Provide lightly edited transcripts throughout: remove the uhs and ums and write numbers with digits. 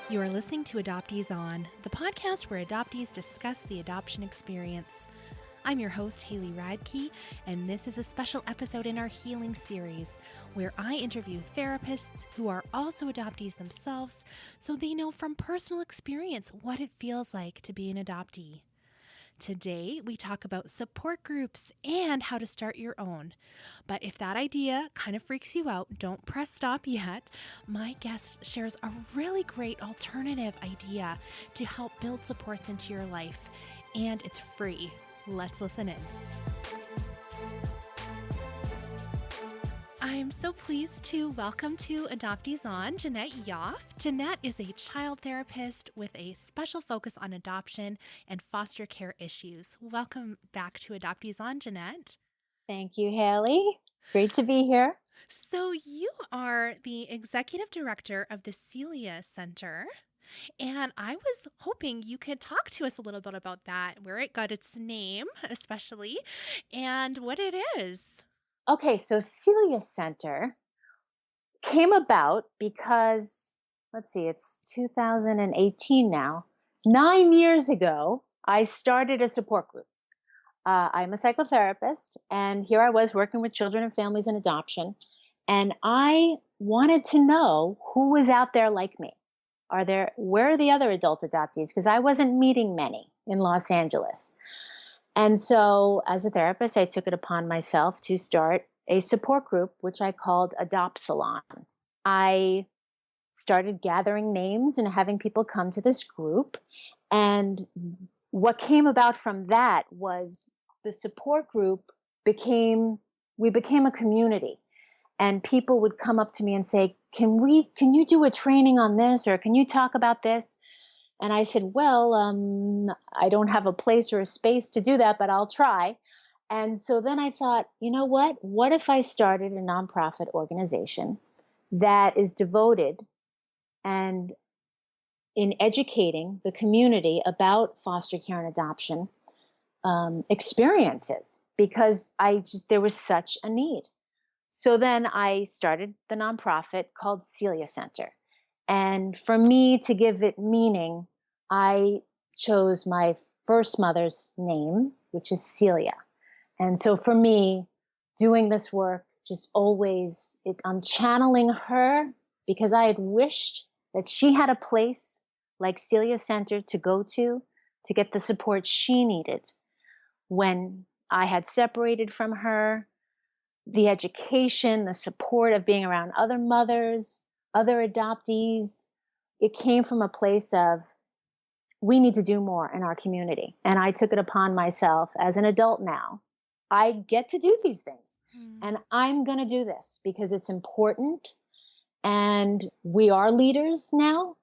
You are listening to Adoptees On, the podcast where adoptees discuss the adoption experience. I'm your host, Haley Radke, and this is a special episode in our Healing series where I interview therapists who are also adoptees themselves so they know from personal experience what it feels like to be an adoptee. Today, we talk about support groups and how to start your own. But if that idea kind of freaks you out, don't press stop yet. My guest shares a really great alternative idea to help build supports into your life, and it's free. Let's listen in. I'm so pleased to welcome to Adoptees On, Jeanette Yoff. Jeanette is a child therapist with a special focus on adoption and foster care issues. Welcome back to Adoptees On, Jeanette. Thank you, Haley. Great to be here. So you are the executive director of the Celia Center, and I was hoping you could talk to us a little bit about that, where it got its name, especially, and what it is. Okay, so Celia Center came about because, it's 2018 now. 9 years ago, I started a support group. I'm a psychotherapist, and here I was working with children and families in adoption, and I wanted to know who was out there like me. Where are the other adult adoptees? Because I wasn't meeting many in Los Angeles. And so as a therapist, I took it upon myself to start a support group, which I called Salon. I started gathering names and having people come to this group. And what came about from that was the support group we became a community. And people would come up to me and say, can you do a training on this? Or can you talk about this? And I said, I don't have a place or a space to do that, but I'll try. And so then I thought, you know what? What if I started a nonprofit organization that is devoted and in educating the community about foster care and adoption experiences, because there was such a need. So then I started the nonprofit called Celia Center. And for me to give it meaning, I chose my first mother's name, which is Celia. And so for me, doing this work, I'm channeling her because I had wished that she had a place like Celia Center to go to get the support she needed when I had separated from her, the education, the support of being around other mothers, other adoptees. It came from a place of, we need to do more in our community. And I took it upon myself as an adult now. I get to do these things. And I'm going to do this because it's important. And we are leaders now.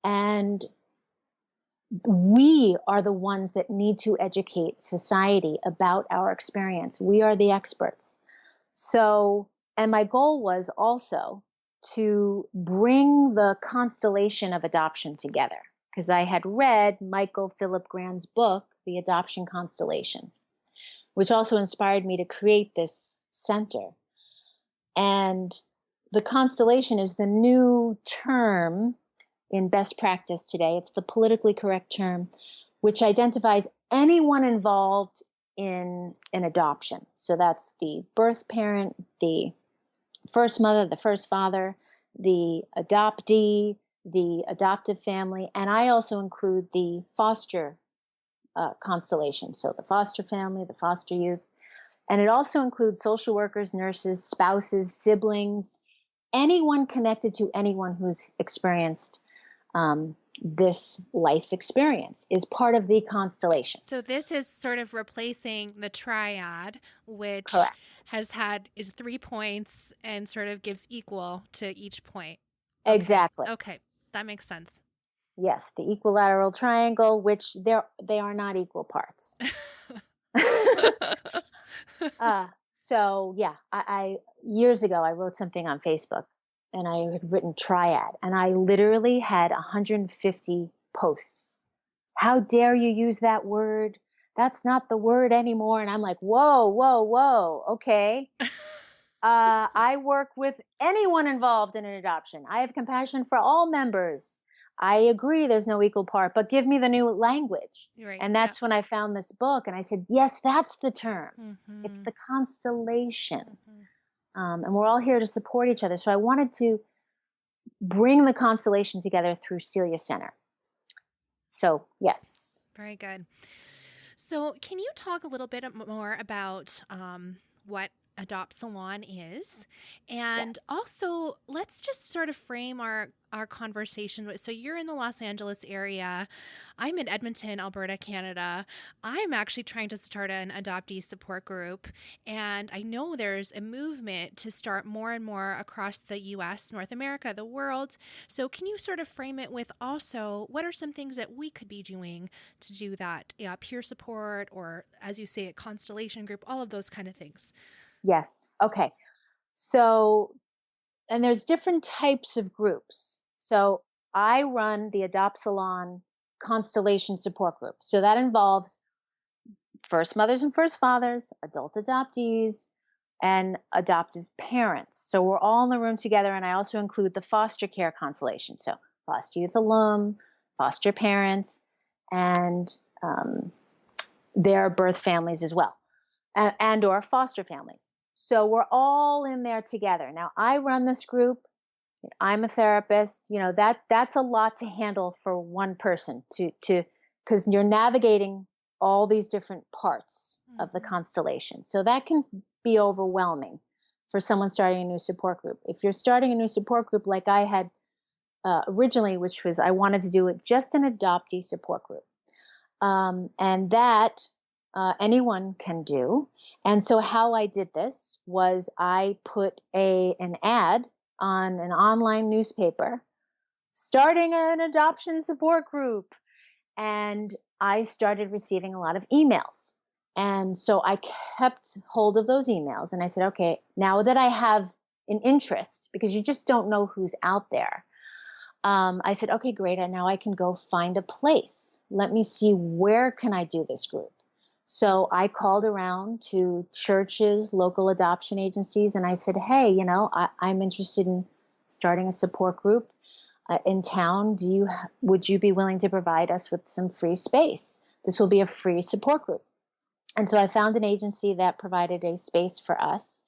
And we are the ones that need to educate society about our experience. We are the experts. So, and my goal was also to bring the constellation of adoption together, because I had read Michael Philip Grand's book, The Adoption Constellation, which also inspired me to create this center. And the constellation is the new term in best practice today. It's the politically correct term, which identifies anyone involved in an adoption. So that's the birth parent, the first mother, the first father, the adoptee, the adoptive family, and I also include the foster constellation. So the foster family, the foster youth, and it also includes social workers, nurses, spouses, siblings, anyone connected to anyone who's experienced this life experience is part of the constellation. So this is sort of replacing the triad, which Correct. is 3 points and sort of gives equal to each point. Okay. Exactly. Okay. That makes sense. Yes. The equilateral triangle, which they are not equal parts. So yeah, I years ago, I wrote something on Facebook and I had written triad, and I literally had 150 posts. How dare you use that word? That's not the word anymore. And I'm like, whoa. Okay. I work with anyone involved in an adoption. I have compassion for all members I agree there's no equal part, but give me the new language. Right. And Yeah. that's when I found this book and I said, yes, that's the term. It's Mm-hmm. the constellation. Mm-hmm. And we're all here to support each other. So I wanted to bring the constellation together through Celia Center. So, yes. Very good. So, can you talk a little bit more about what Adopt Salon is? And Yes. also, let's just sort of frame our conversation. So, you're in the Los Angeles area. I'm in Edmonton, Alberta, Canada. I'm actually trying to start an adoptee support group. And I know there's a movement to start more and more across the US, North America, the world. So, can you sort of frame it with also what are some things that we could be doing to do that? Yeah, peer support, or as you say, a constellation group, all of those kind of things. Yes. Okay. So, and there's different types of groups. So I run the Adopt Salon Constellation Support Group. So that involves first mothers and first fathers, adult adoptees, and adoptive parents. So we're all in the room together. And I also include the foster care constellation. So foster youth alum, foster parents, and um, their birth families as well, and or foster families. So we're all in there together. Now I run this group. I'm a therapist. That's a lot to handle for one person to because you're navigating all these different parts of the Mm-hmm. constellation. So that can be overwhelming for someone starting a new support group. If you're starting a new support group like I had originally, which was I wanted to do it just an adoptee support group, and that anyone can do. And so how I did this was I put an ad on an online newspaper starting an adoption support group. And I started receiving a lot of emails. And so I kept hold of those emails and I said, okay, now that I have an interest, because you just don't know who's out there, I said, okay, great. And now I can go find a place. Let me see, where can I do this group? So I called around to churches, local adoption agencies, and I said, hey, I'm interested in starting a support group in town. Would you be willing to provide us with some free space? This will be a free support group. And so I found an agency that provided a space for us.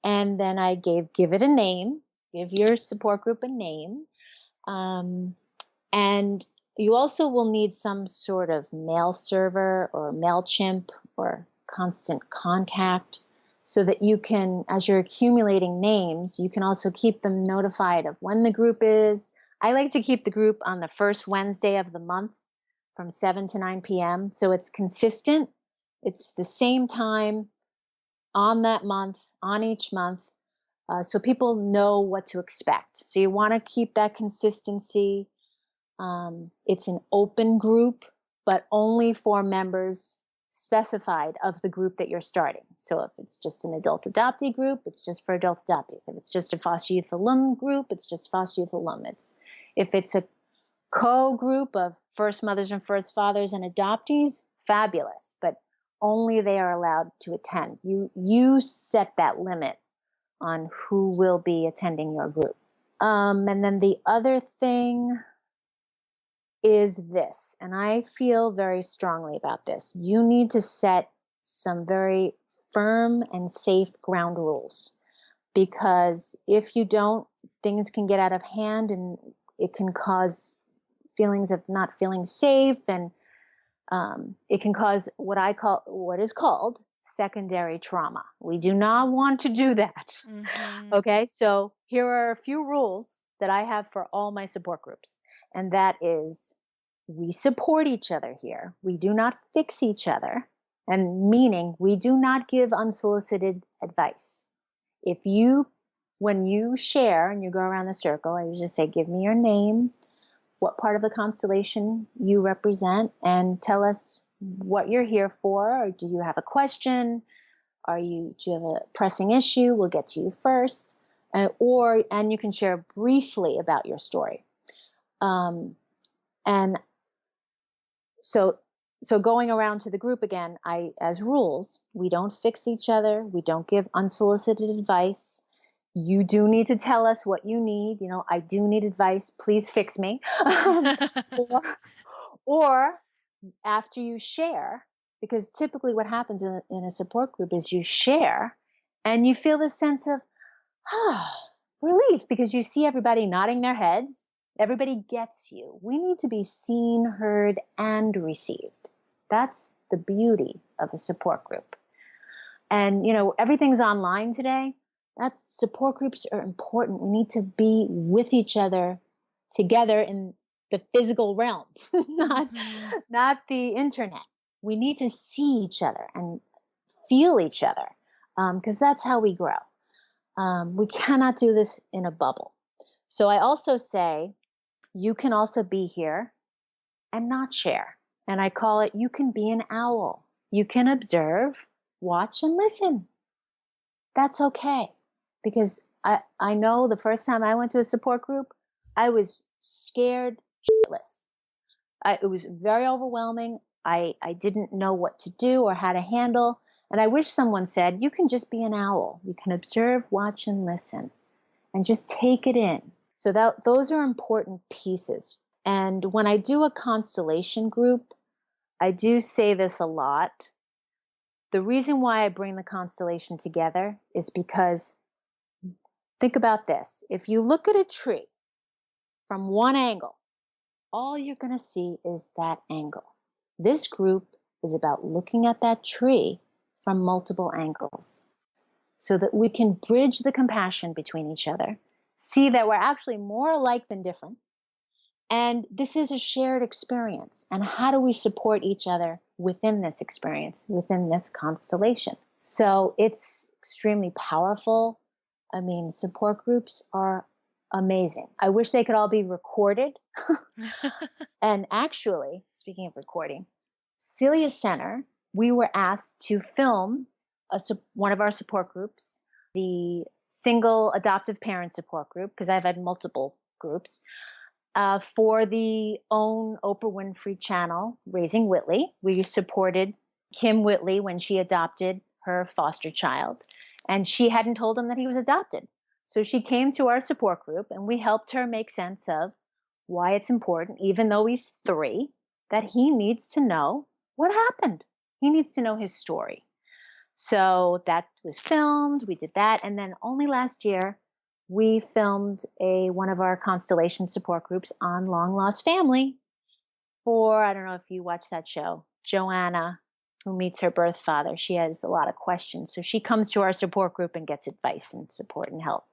And then I give it a name, give your support group a name. And you also will need some sort of mail server or MailChimp or Constant Contact so that you can, as you're accumulating names, you can also keep them notified of when the group is. I like to keep the group on the first Wednesday of the month from 7 to 9 p.m. So it's consistent. It's the same time on that month, on each month. So people know what to expect. So you want to keep that consistency. It's an open group, but only for members specified of the group that you're starting. So if it's just an adult adoptee group, it's just for adult adoptees. If it's just a foster youth alum group, it's just foster youth alum. If it's a co-group of first mothers and first fathers and adoptees, fabulous, but only they are allowed to attend. You set that limit on who will be attending your group. And then the other thing is this, and I feel very strongly about this. You need to set some very firm and safe ground rules, because if you don't, things can get out of hand and it can cause feelings of not feeling safe, and it can cause what is called secondary trauma. We do not want to do that. Mm-hmm. Okay, so here are a few rules that I have for all my support groups, and that is, we support each other here. We do not fix each other, and meaning we do not give unsolicited advice. When you share and you go around the circle, I usually say, give me your name, what part of the constellation you represent, and tell us what you're here for. Or do you have a question? Do you have a pressing issue? We'll get to you first. And you can share briefly about your story. And so going around to the group again, as rules, we don't fix each other. We don't give unsolicited advice. You do need to tell us what you need. I do need advice. Please fix me. or, or after you share, because typically what happens in a support group is you share and you feel this sense of relief because you see everybody nodding their heads. Everybody gets you. We need to be seen, heard, and received. That's the beauty of a support group. And, everything's online today. Support groups are important. We need to be with each other together in the physical realms, not the internet. We need to see each other and feel each other because that's how we grow. We cannot do this in a bubble. So I also say you can also be here and not share. And I call it, you can be an owl. You can observe, watch, and listen. That's okay. Because I know the first time I went to a support group, I was scared shitless. It was very overwhelming. I didn't know what to do or how to handle. And I wish someone said, you can just be an owl. You can observe, watch, and listen, and just take it in. So those are important pieces. And when I do a constellation group, I do say this a lot. The reason why I bring the constellation together is because, think about this. If you look at a tree from one angle, all you're going to see is that angle. This group is about looking at that tree from multiple angles so that we can bridge the compassion between each other, see that we're actually more alike than different. And this is a shared experience. And how do we support each other within this experience, within this constellation? So it's extremely powerful. I mean, support groups are amazing. I wish they could all be recorded. And actually, speaking of recording, Celia Center, we were asked to film one of our support groups, the single adoptive parent support group, because I've had multiple groups, for the own Oprah Winfrey channel, Raising Whitley. We supported Kim Whitley when she adopted her foster child, and she hadn't told him that he was adopted. So she came to our support group, and we helped her make sense of why it's important, even though he's 3, that he needs to know what happened. He needs to know his story. So that was filmed. We did that. And then only last year, we filmed one of our constellation support groups on Long Lost Family for, I don't know if you watch that show, Joanna, who meets her birth father. She has a lot of questions. So she comes to our support group and gets advice and support and help.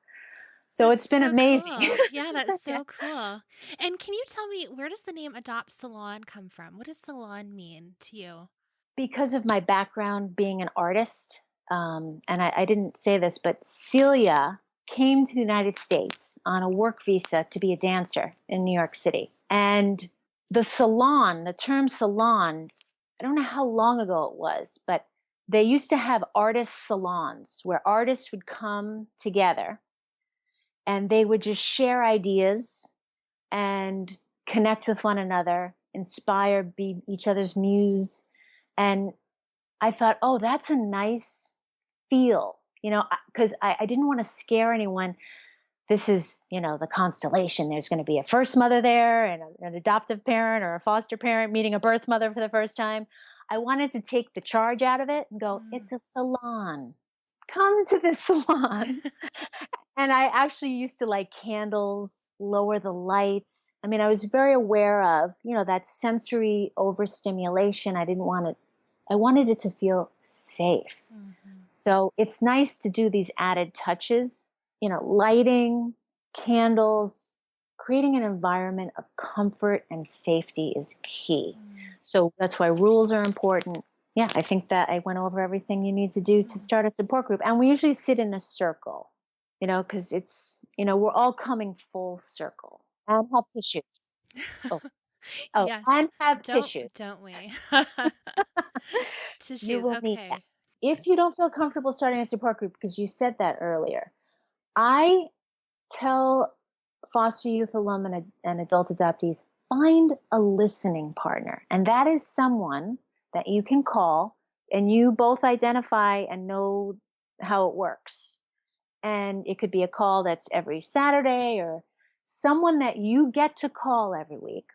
So That's it's been so amazing. Cool. Yeah, that's so cool. And can you tell me, where does the name Adopt Salon come from? What does Salon mean to you? Because of my background being an artist, and I didn't say this, but Celia came to the United States on a work visa to be a dancer in New York City. And the term salon, I don't know how long ago it was, but they used to have artist salons where artists would come together and they would just share ideas and connect with one another, inspire, be each other's muse. And I thought, oh, that's a nice feel, because I didn't want to scare anyone. This is, the constellation. There's going to be a first mother there and an adoptive parent or a foster parent meeting a birth mother for the first time. I wanted to take the charge out of it and go, it's a salon. Come to the salon. And I actually used to light candles, lower the lights. I mean, I was very aware of, that sensory overstimulation. I wanted it to feel safe. Mm-hmm. So it's nice to do these added touches, lighting, candles, creating an environment of comfort and safety is key. So that's why rules are important. Yeah, I think that I went over everything you need to do to start a support group. And we usually sit in a circle, because it's, we're all coming full circle and have tissues. Yes, and have tissues. Don't we? Tissues, You will okay. need that. If you don't feel comfortable starting a support group, because you said that earlier, I tell foster youth alum and adult adoptees, find a listening partner. And that is someone that you can call and you both identify and know how it works. And it could be a call that's every Saturday, or someone that you get to call every week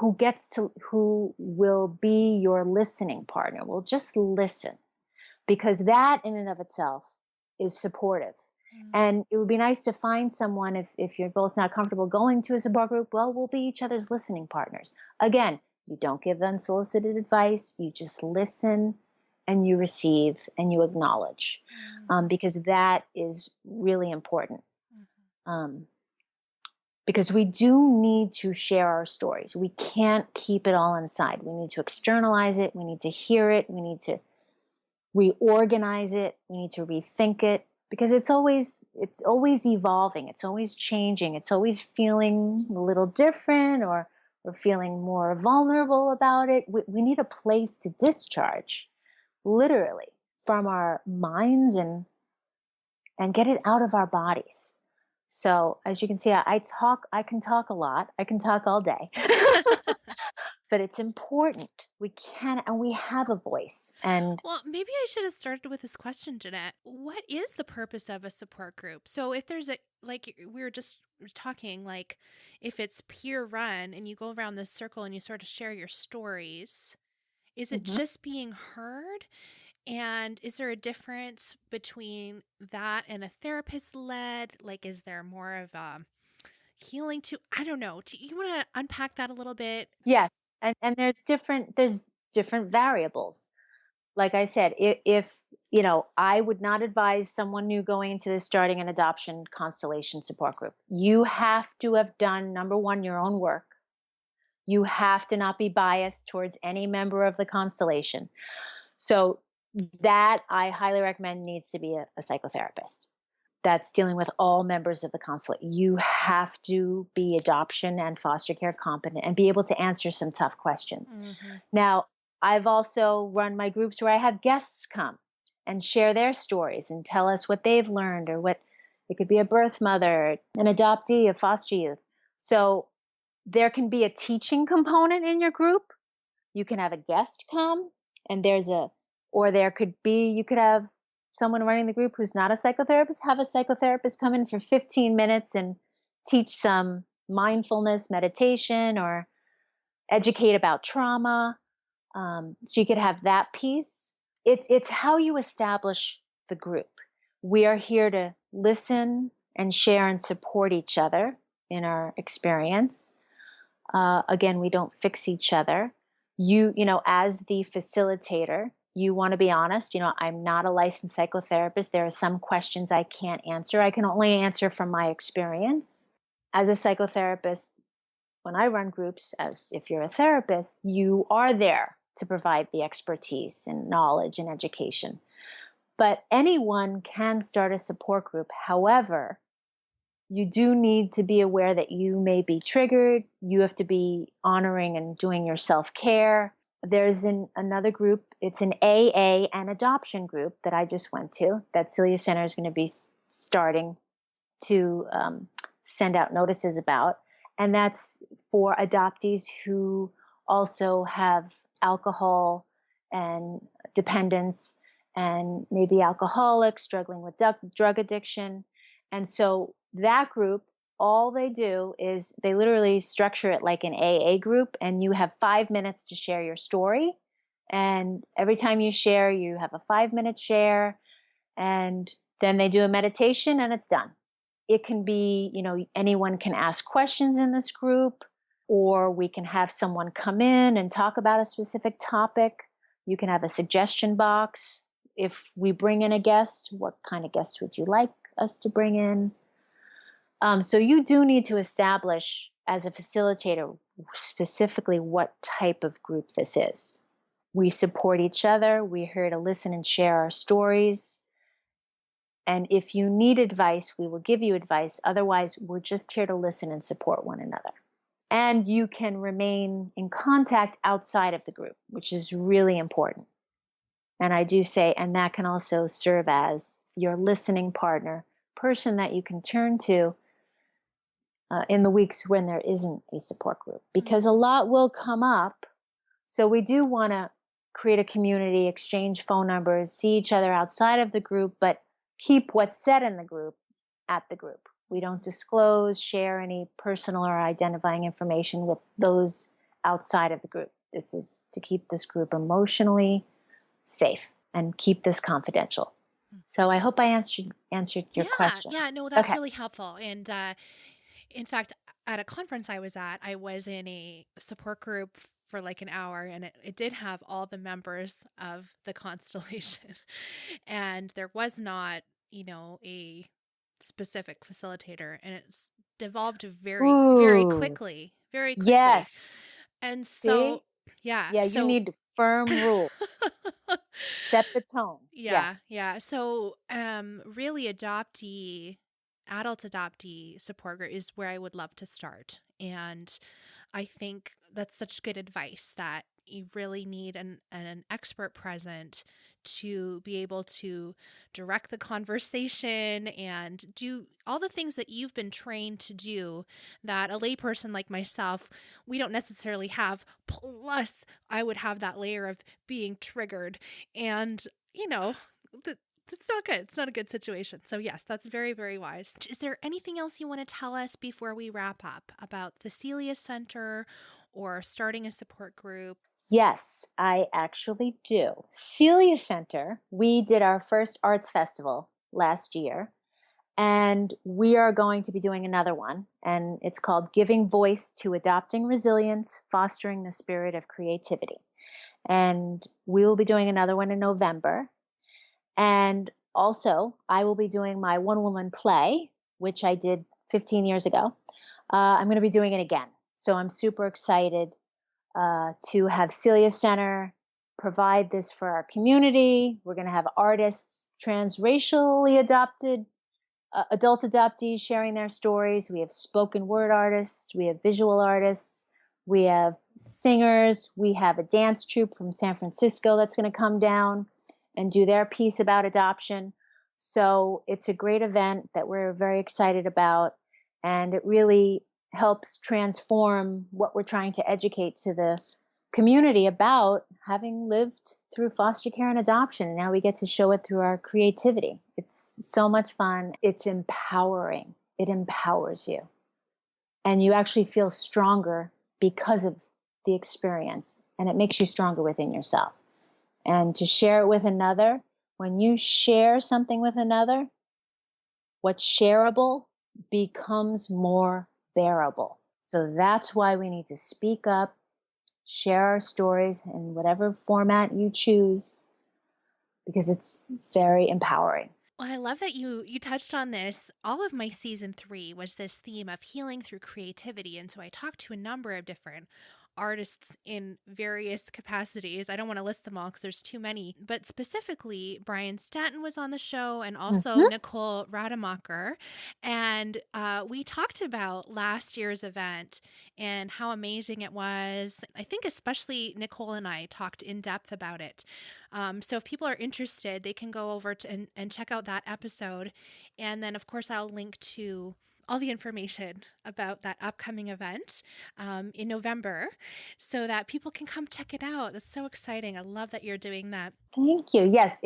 who will be your listening partner, will just listen, because that in and of itself is supportive. Mm. And it would be nice to find someone, if you're both not comfortable going to a support group, well, we'll be each other's listening partners. Again, you don't give unsolicited advice, you just listen and you receive and you acknowledge, Mm. because that is really important. Mhm. Um, because we do need to share our stories. We can't keep it all inside. We need to externalize it. We need to hear it. We need to reorganize it. We need to rethink it, because it's always evolving. It's always changing. It's always feeling a little different, or we're feeling more vulnerable about it. We need a place to discharge, literally, from our minds, and get it out of our bodies. So as you can see, I can talk a lot. I can talk all day. But it's important. We can, and we have a voice. And Well, maybe I should have started with this question, Jeanette. What is the purpose of a support group? So, if there's a, like we were just talking, like if it's peer run and you go around this circle and you sort of share your stories, is it Mhm. just being heard? And is there a difference between that and a therapist led? Like, is there more of a healing to, I don't know. Do you want to unpack that a little bit? Yes, and there's different variables. Like I said, if I would not advise someone new going into this starting an adoption constellation support group. You have to have done, number one, your own work. You have to not be biased towards any member of the constellation. So that I highly recommend needs to be a psychotherapist that's dealing with all members of the consulate. You have to be adoption and foster care competent and be able to answer some tough questions. Mm-hmm. Now, I've also run my groups where I have guests come and share their stories and tell us what they've learned, or what it could be a birth mother, an adoptee, a foster youth. So there can be a teaching component in your group. You can have a guest come, and or there could be, you could have someone running the group who's not a psychotherapist, have a psychotherapist come in for 15 minutes and teach some mindfulness meditation, or educate about trauma. So you could have that piece. It's how you establish the group. We are here to listen and share and support each other in our experience. Again, we don't fix each other. As the facilitator, you want to be honest. I'm not a licensed psychotherapist. There are some questions I can't answer. I can only answer from my experience. As a psychotherapist, when I run groups, as if you're a therapist, you are there to provide the expertise and knowledge and education. But anyone can start a support group. However, you do need to be aware that you may be triggered. You have to be honoring and doing your self-care. There's another group. It's an AA and adoption group that I just went to, that Celia Center is going to be starting to send out notices about. And that's for adoptees who also have alcohol and dependence, and maybe alcoholics struggling with drug addiction. And so that group, all they do is they literally structure it like an AA group, and you have 5 minutes to share your story. And every time you share, you have a 5-minute share, and then they do a meditation and it's done. It can be, anyone can ask questions in this group, or we can have someone come in and talk about a specific topic. You can have a suggestion box. If we bring in a guest, what kind of guest would you like us to bring in? So you do need to establish, as a facilitator, specifically what type of group this is. We support each other. We're here to listen and share our stories. And if you need advice, we will give you advice. Otherwise, we're just here to listen and support one another. And you can remain in contact outside of the group, which is really important. And I do say, and that can also serve as your listening partner, person that you can turn to in the weeks when there isn't a support group, because a lot will come up. So we do want to create a community, exchange phone numbers, see each other outside of the group, but keep what's said in the group at the group. We don't disclose, share any personal or identifying information with those outside of the group. This is to keep this group emotionally safe and keep this confidential. So I hope I answered your question. Yeah, no, that's Okay. really helpful. And in fact, at a conference I was at, I was in a support group for like an hour, and it did have all the members of the constellation. And there was not, a specific facilitator, and it's devolved very, very Ooh, quickly, very quickly. yes. And See? so, yeah, Yeah, you need firm rule. Set the tone. yeah, Yes. yeah. So, really, adult adoptee support group is where I would love to start. And I think that's such good advice that you really need an expert present to be able to direct the conversation and do all the things that you've been trained to do that a layperson like myself, we don't necessarily have. Plus, I would have that layer of being triggered. And, you know, it's not good. It's not a good situation. So, yes, that's very, very wise. Is there anything else you want to tell us before we wrap up about the Celia Center or starting a support group? Yes, I actually do. Celia Center, we did our first arts festival last year, and we are going to be doing another one. And it's called Giving Voice to Adopting Resilience, Fostering the Spirit of Creativity. And we will be doing another one in November. And also, I will be doing my one woman play, which I did 15 years ago. I'm going to be doing it again. So I'm super excited to have Celia Center provide this for our community. We're going to have artists, transracially adopted, adult adoptees sharing their stories. We have spoken word artists, we have visual artists, we have singers, we have a dance troupe from San Francisco that's going to come down and do their piece about adoption. So it's a great event that we're very excited about, and it really helps transform what we're trying to educate to the community about having lived through foster care and adoption. And now we get to show it through our creativity. It's so much fun. It's empowering. It empowers you. And you actually feel stronger because of the experience. And it makes you stronger within yourself. And to share it with another, when you share something with another, what's shareable becomes more bearable. So that's why we need to speak up, share our stories in whatever format you choose, because it's very empowering. Well, I love that you touched on this. All of my season 3 was this theme of healing through creativity, and so I talked to a number of different artists in various capacities. I don't want to list them all because there's too many, but specifically, Brian Stanton was on the show, and also Mhm. Nicole Rademacher. And we talked about last year's event and how amazing it was. I think especially Nicole and I talked in depth about it. So if people are interested, they can go over to and check out that episode. And then, of course, I'll link to all the information about that upcoming event in November so that people can come check it out. That's so exciting. I love that you're doing that. Thank you. Yes,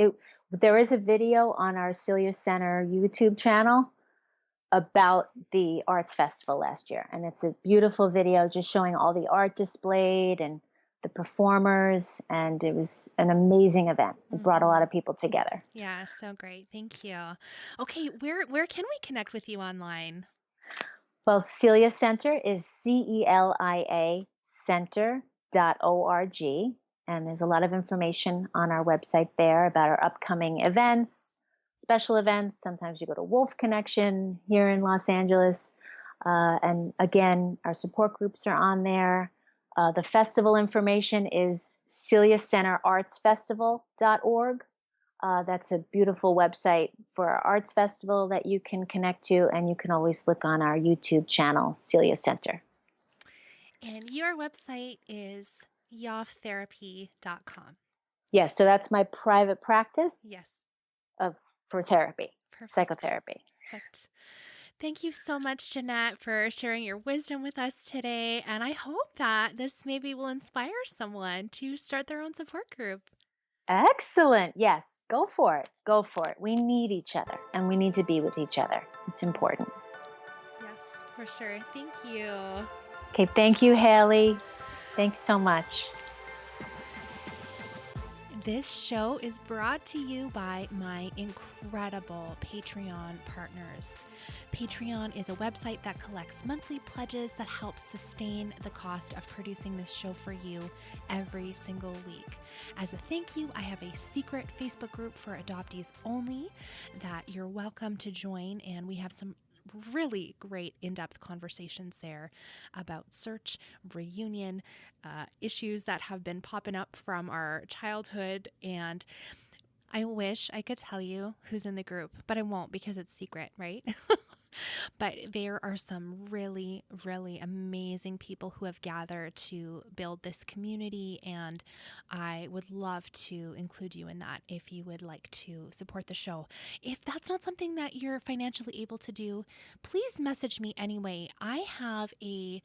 there is a video on our Celia Center YouTube channel about the arts festival last year. And it's a beautiful video just showing all the art displayed and the performers. And it was an amazing event. It brought a lot of people together. Yeah, so great. Thank you. Okay, where can we connect with you online? Well, Celia Center is CELIA center.org. And there's a lot of information on our website there about our upcoming events, special events. Sometimes you go to Wolf Connection here in Los Angeles. And again, our support groups are on there. The festival information is celiacenterartsfestival.org. That's a beautiful website for our arts festival that you can connect to, and you can always look on our YouTube channel, Celia Center. And your website is yoftherapy.com. Yes, so that's my private practice Yes. For therapy, Perfect. psychotherapy. Perfect. Thank you so much, Jeanette, for sharing your wisdom with us today. And I hope that this maybe will inspire someone to start their own support group. Excellent. Yes, go for it. Go for it. We need each other and we need to be with each other. It's important. Yes, for sure. Thank you. Okay. Thank you, Haley. Thanks so much. This show is brought to you by my incredible Patreon partners. Patreon is a website that collects monthly pledges that help sustain the cost of producing this show for you every single week. As a thank you, I have a secret Facebook group for adoptees only that you're welcome to join, and we have some really great in-depth conversations there about search, reunion, issues that have been popping up from our childhood. And I wish I could tell you who's in the group, but I won't because it's secret, right? But there are some really, really amazing people who have gathered to build this community, and I would love to include you in that if you would like to support the show. If that's not something that you're financially able to do, please message me anyway. I have a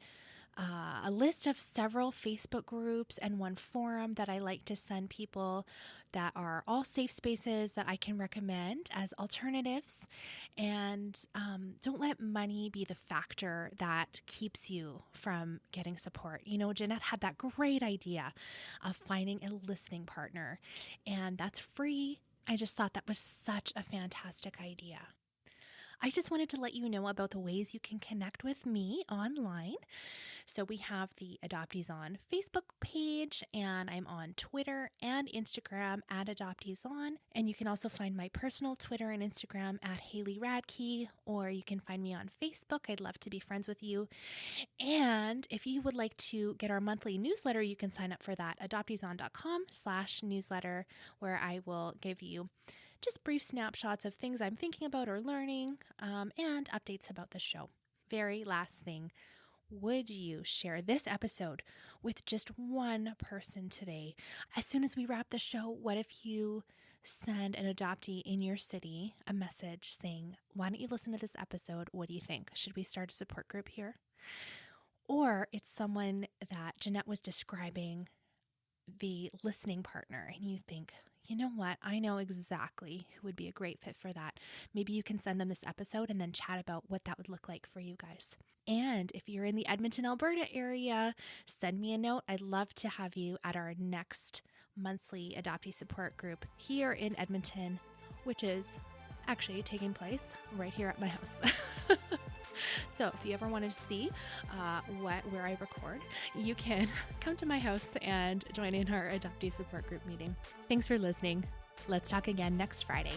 list of several Facebook groups and one forum that I like to send people that are all safe spaces that I can recommend as alternatives. And don't let money be the factor that keeps you from getting support. You know, Jeanette had that great idea of finding a listening partner, and that's free. I just thought that was such a fantastic idea. I just wanted to let you know about the ways you can connect with me online. So we have the Adoptees On Facebook page, and I'm on Twitter and Instagram at Adoptees On. And you can also find my personal Twitter and Instagram at Haley Radke, or you can find me on Facebook. I'd love to be friends with you. And if you would like to get our monthly newsletter, you can sign up for that, adopteeson.com/newsletter, where I will give you just brief snapshots of things I'm thinking about or learning, and updates about the show. Very last thing, would you share this episode with just one person today? As soon as we wrap the show, what if you send an adoptee in your city a message saying, why don't you listen to this episode? What do you think? Should we start a support group here? Or it's someone that Jeanette was describing, the listening partner, and you think, you know what? I know exactly who would be a great fit for that. Maybe you can send them this episode and then chat about what that would look like for you guys. And if you're in the Edmonton, Alberta area, send me a note. I'd love to have you at our next monthly adoptee support group here in Edmonton, which is actually taking place right here at my house. So if you ever wanted to see where I record, you can come to my house and join in our adoptee support group meeting. Thanks for listening. Let's talk again next Friday.